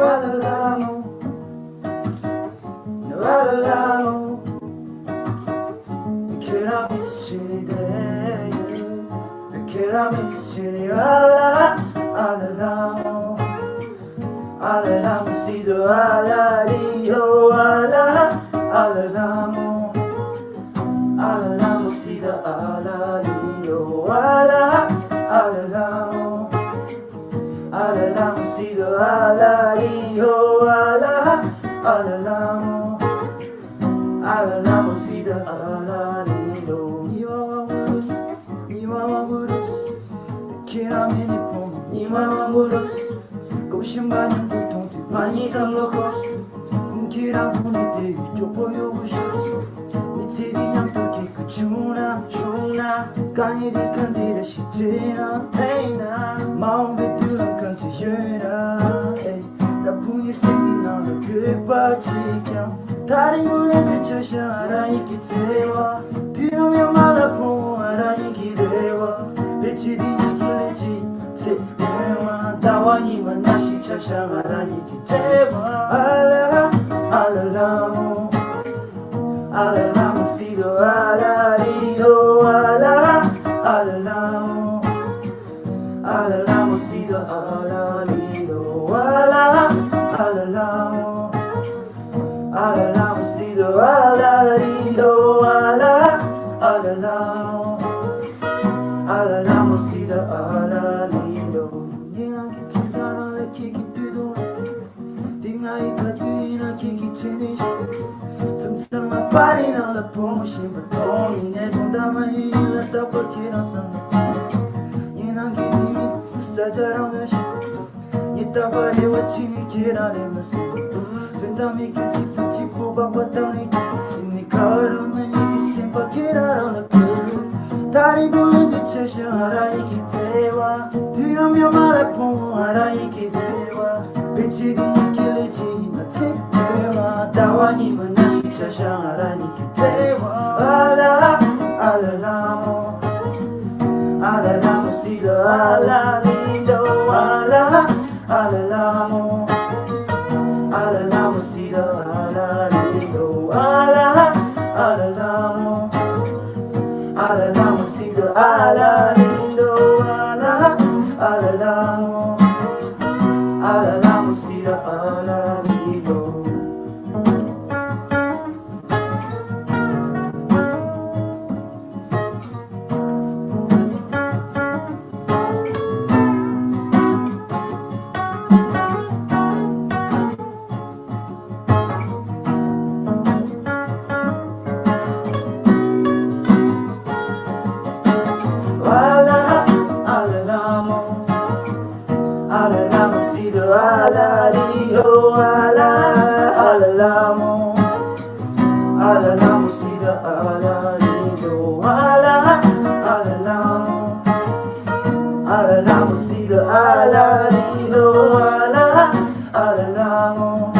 alamo, no alamo. Can I miss any day? Can I miss any alamo? Alamo, see the alario, alamo. Alamo, see the alario, alamo. Alamo, see the alario, alamo. Alamo, see the alario. Niwa wangurus, kiramini pom. Niwa wangurus, 고심반은 고통 많이 삼로코스 꿈기랑 보내대 좁보여 부셔스 미치디냥 또기 그 주나 강이디 간디라 시제나 테이나 마음 배틀랑 간지여나 나뿐이 생기나 너 그빠지경 다른 문에 비춰서 알아있기 때와 뒤로면 말아보고 알아있기 대와 배치디니 길리지 다와니만 다시 찾아가라니기 때문에 알라모 시도 알라리오 알라모 시도 알라리오 알라모 시도 알라리오 알라모 시도 알라리오 Party na la promotion but don't need to my let up for kid on some you know give me such a wrong shit you thought about it what you get on him so then da me get chip ba down in the car on the you can but get out on the curb 다리 보이는 채셔 알아 이기 대와 뒤로면 말아보 알아 이기 대와 빛이 뒤에 길리지 나 택대와 다와님은 Shasharani Kitewa Alamo see the Alalindo Alamo see the Alalindo Alamo see the Alalindo Alamo see the Alalindo Alamo, see the alario, alamo, see the alario, alamo, see the alario, alamo.